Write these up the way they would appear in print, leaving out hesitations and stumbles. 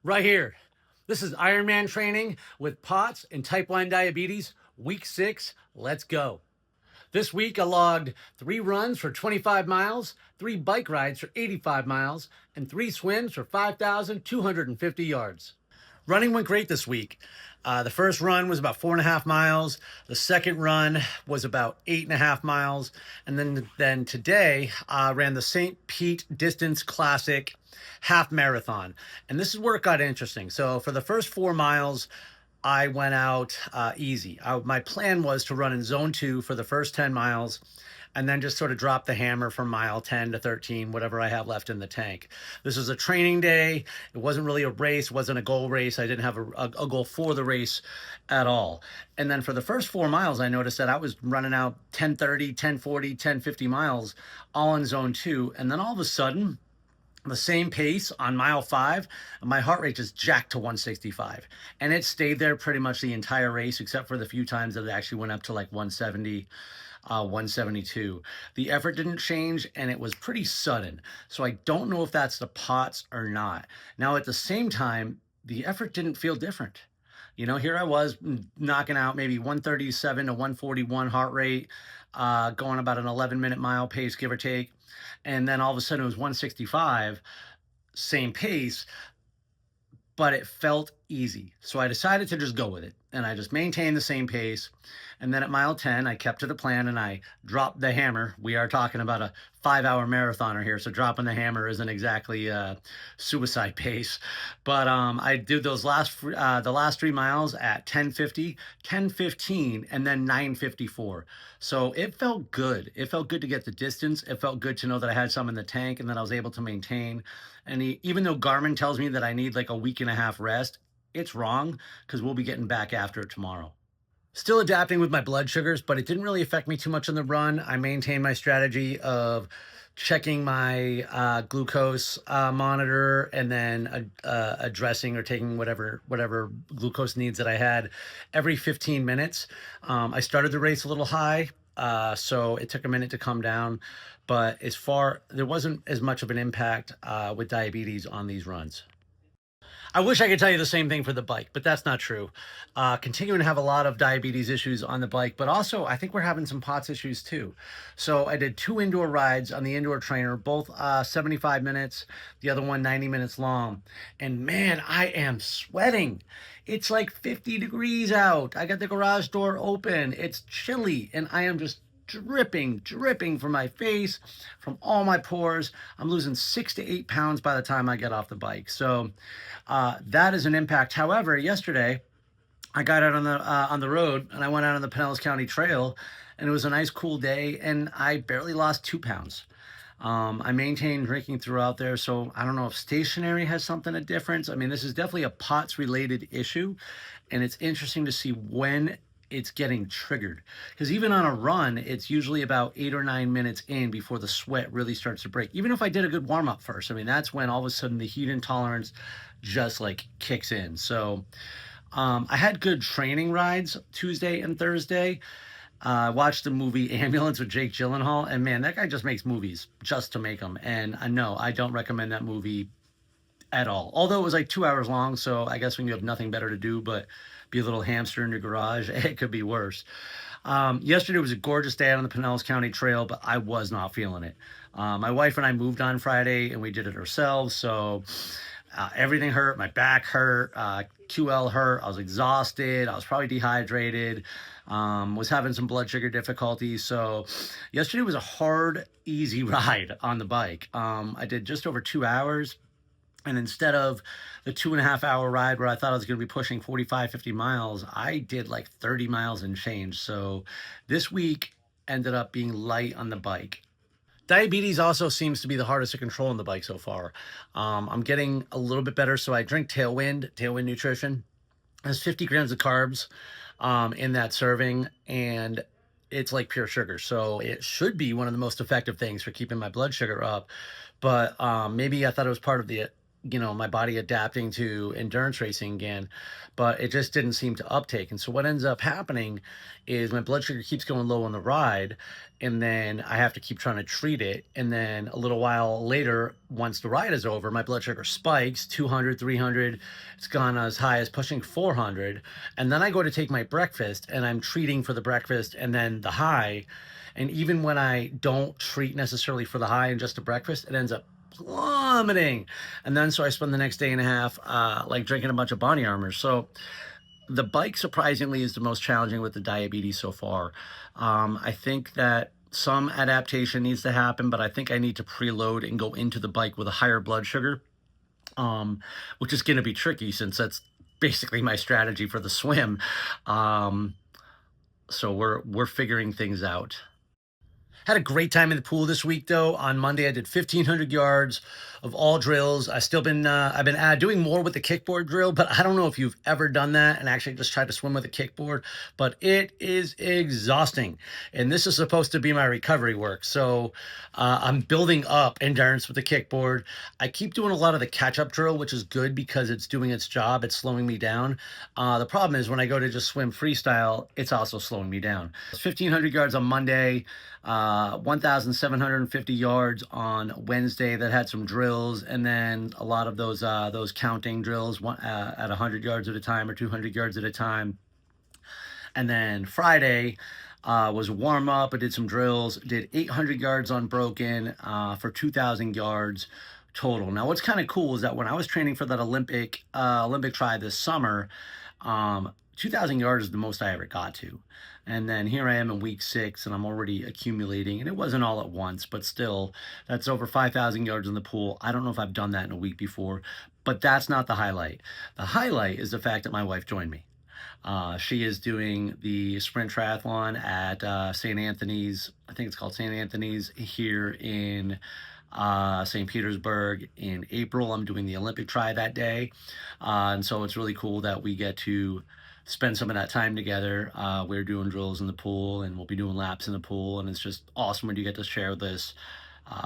Right here. This is Ironman training with POTS and type 1 diabetes, week 6. Let's go. This week I logged 3 runs for 25 miles, 3 bike rides for 85 miles, and 3 swims for 5,250 yards. Running went great this week. The first run was about 4.5 miles. The second run was about 8.5 miles. And then today I ran the St. Pete Distance Classic half marathon. And this is where it got interesting. So for the first 4 miles, I went out easy. My plan was to run in zone 2 for the first 10 miles and then just sort of drop the hammer from mile 10 to 13, whatever I have left in the tank. This was a training day. It wasn't really a race, wasn't a goal race. I didn't have a goal for the race at all. And then for the first 4 miles, I noticed that I was running out 10:30, 10:40, 10:50 miles all in zone 2. And then all of a sudden, the same pace on mile 5, my heart rate just jacked to 165. And it stayed there pretty much the entire race, except for the few times that it actually went up to like 170, 172. The effort didn't change, and it was pretty sudden. So I don't know if that's the POTS or not. Now, at the same time, the effort didn't feel different. Here I was knocking out maybe 137 to 141 heart rate, going about an 11-minute mile pace, give or take. And then all of a sudden it was 165, same pace, but it felt easy. So I decided to just go with it, and I just maintained the same pace. And then at mile 10, I kept to the plan and I dropped the hammer. We are talking about a 5-hour marathoner here, so dropping the hammer isn't exactly a suicide pace. But I did those the last 3 miles at 10:50, 10:15, and then 9:54. So it felt good. It felt good to get the distance. It felt good to know that I had some in the tank and that I was able to maintain. And even though Garmin tells me that I need like a week and a half rest, it's wrong, because we'll be getting back after it tomorrow. Still adapting with my blood sugars, but it didn't really affect me too much on the run. I maintained my strategy of checking my glucose monitor, and then addressing or taking whatever glucose needs that I had every 15 minutes. I started the race a little high, so it took a minute to come down, but there wasn't as much of an impact with diabetes on these runs. I wish I could tell you the same thing for the bike, but that's not true. Continuing to have a lot of diabetes issues on the bike, but also I think we're having some POTS issues too. So I did 2 indoor rides on the indoor trainer, both 75 minutes, the other one 90 minutes long. And man, I am sweating. It's like 50 degrees out. I got the garage door open. It's chilly, and I am just dripping from my face, from all my pores. I'm losing 6 to 8 pounds by the time I get off the bike. So that is an impact. However, yesterday I got out on the road, and I went out on the Pinellas County Trail, and it was a nice cool day, and I barely lost 2 pounds. I maintained drinking throughout there, so I don't know if stationary has something of difference. I mean, this is definitely a POTS related issue, and it's interesting to see when it's getting triggered, because even on a run, it's usually about 8 or 9 minutes in before the sweat really starts to break. Even if I did a good warm-up first, I mean, that's when all of a sudden the heat intolerance just like kicks in. So I had good training rides Tuesday and Thursday. I watched the movie Ambulance with Jake Gyllenhaal, and man, that guy just makes movies just to make them. And no, I don't recommend that movie at all. Although it was like 2 hours long, so I guess when you have nothing better to do but be a little hamster in your garage, it could be worse. Yesterday was a gorgeous day out on the Pinellas County Trail, but I was not feeling it. My wife and I moved on Friday, and we did it ourselves, so everything hurt. My back hurt, QL hurt. I was exhausted. I was probably dehydrated. Was having some blood sugar difficulties. So yesterday was a hard, easy ride on the bike. I did just over 2 hours. And instead of the 2.5-hour ride where I thought I was going to be pushing 45, 50 miles, I did like 30 miles and change. So this week ended up being light on the bike. Diabetes also seems to be the hardest to control on the bike so far. I'm getting a little bit better. So I drink Tailwind Nutrition. There's 50 grams of carbs in that serving, and it's like pure sugar. So it should be one of the most effective things for keeping my blood sugar up. But maybe I thought it was part of my body adapting to endurance racing again, but it just didn't seem to uptake. And so what ends up happening is my blood sugar keeps going low on the ride, and then I have to keep trying to treat it. And then a little while later, once the ride is over, my blood sugar spikes 200, 300. It's gone as high as pushing 400. And then I go to take my breakfast and I'm treating for the breakfast and then the high. And even when I don't treat necessarily for the high and just the breakfast, it ends up plummeting. And then so I spend the next day and a half like drinking a bunch of Bonnie Armors. So the bike surprisingly is the most challenging with the diabetes so far. I think that some adaptation needs to happen, but I think I need to preload and go into the bike with a higher blood sugar, which is going to be tricky since that's basically my strategy for the swim. So we're figuring things out. Had a great time in the pool this week, though. On Monday, I did 1,500 yards of all drills. I've been doing more with the kickboard drill, but I don't know if you've ever done that and actually just tried to swim with a kickboard, but it is exhausting. And this is supposed to be my recovery work. So I'm building up endurance with the kickboard. I keep doing a lot of the catch-up drill, which is good because it's doing its job. It's slowing me down. The problem is when I go to just swim freestyle, it's also slowing me down. 1,500 yards on Monday. 1,750 yards on Wednesday that had some drills, and then a lot of those counting drills at 100 yards at a time or 200 yards at a time. And then Friday was warm up. I did some drills, did 800 yards unbroken for 2,000 yards total. Now, what's kind of cool is that when I was training for that Olympic try this summer, 2,000 yards is the most I ever got to. And then here I am in week 6 and I'm already accumulating, and it wasn't all at once, but still that's over 5,000 yards in the pool. I don't know if I've done that in a week before, but that's not the highlight. The highlight is the fact that my wife joined me. She is doing the sprint triathlon at St. Anthony's. I think it's called St. Anthony's here in St. Petersburg in April. I'm doing the Olympic try that day. And so it's really cool that we get to spend some of that time together. We're doing drills in the pool and we'll be doing laps in the pool. And it's just awesome when you get to share this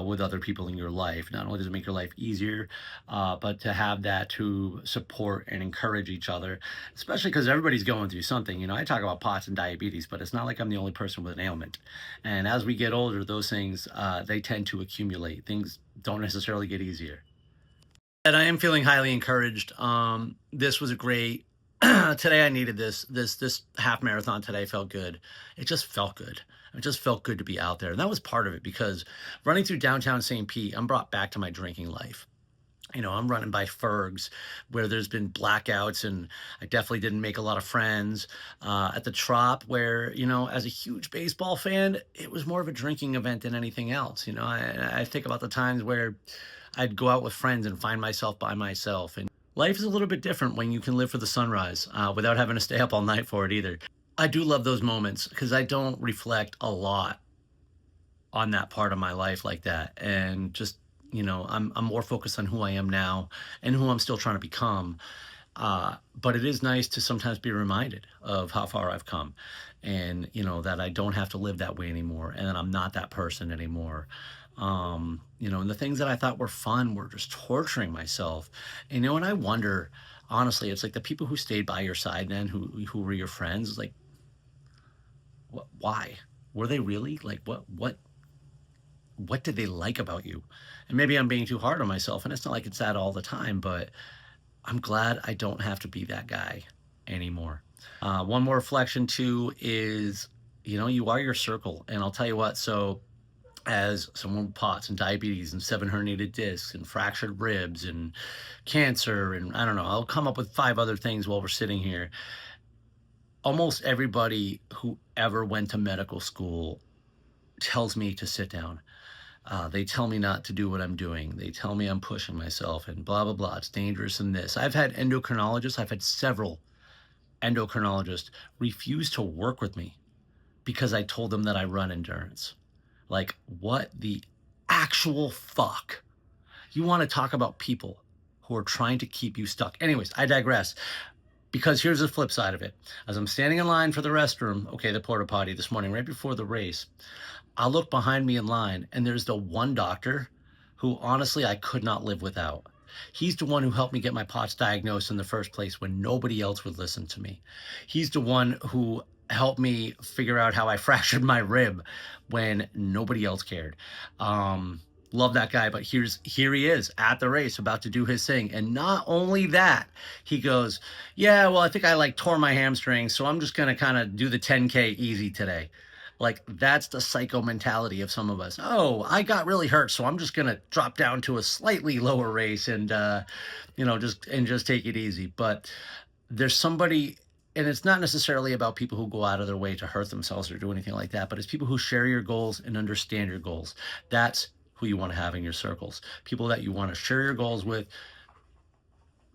with other people in your life. Not only does it make your life easier, but to have that to support and encourage each other, especially because everybody's going through something. I talk about POTS and diabetes, but it's not like I'm the only person with an ailment. And as we get older, those things, they tend to accumulate. Things don't necessarily get easier. And I am feeling highly encouraged. This was a great today. I needed this half marathon today. Felt good. It just felt good. It just felt good to be out there. And that was part of it because running through downtown St. Pete, I'm brought back to my drinking life. I'm running by Ferg's where there's been blackouts and I definitely didn't make a lot of friends. At the Trop where, as a huge baseball fan, it was more of a drinking event than anything else. I think about the times where I'd go out with friends and find myself by myself. And life is a little bit different when you can live for the sunrise without having to stay up all night for it either. I do love those moments because I don't reflect a lot on that part of my life like that. And just, I'm more focused on who I am now and who I'm still trying to become. But it is nice to sometimes be reminded of how far I've come and, that I don't have to live that way anymore and that I'm not that person anymore. And the things that I thought were fun were just torturing myself. And, and I wonder, honestly, it's like the people who stayed by your side then, who were your friends, like, why? Were they really? Like, what did they like about you? And maybe I'm being too hard on myself, and it's not like it's that all the time, but I'm glad I don't have to be that guy anymore. One more reflection too is, you are your circle. And I'll tell you what, so as someone with POTS and diabetes and 7 herniated discs and fractured ribs and cancer, and I don't know, I'll come up with 5 other things while we're sitting here. Almost everybody who ever went to medical school tells me to sit down. They tell me not to do what I'm doing. They tell me I'm pushing myself and blah, blah, blah. It's dangerous and this. I've had endocrinologists. I've had several endocrinologists refuse to work with me because I told them that I run endurance. Like, what the actual fuck? You want to talk about people who are trying to keep you stuck. Anyways, I digress. Because here's the flip side of it. As I'm standing in line for the restroom, the porta potty this morning, right before the race, I look behind me in line and there's the one doctor who honestly I could not live without. He's the one who helped me get my POTS diagnosed in the first place when nobody else would listen to me. He's the one who helped me figure out how I fractured my rib when nobody else cared. Love that guy, but here he is at the race about to do his thing. And not only that, he goes, yeah, well, I think I like tore my hamstring, so I'm just going to kind of do the 10K easy today. Like, that's the psycho mentality of some of us. Oh, I got really hurt, so I'm just going to drop down to a slightly lower race and, just take it easy. But there's somebody, and it's not necessarily about people who go out of their way to hurt themselves or do anything like that, but it's people who share your goals and understand your goals. That's who you want to have in your circles. People that you want to share your goals with,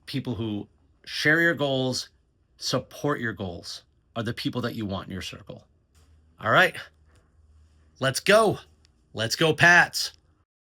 people who share your goals, support your goals, are the people that you want in your circle. All right, let's go. Let's go, Pats.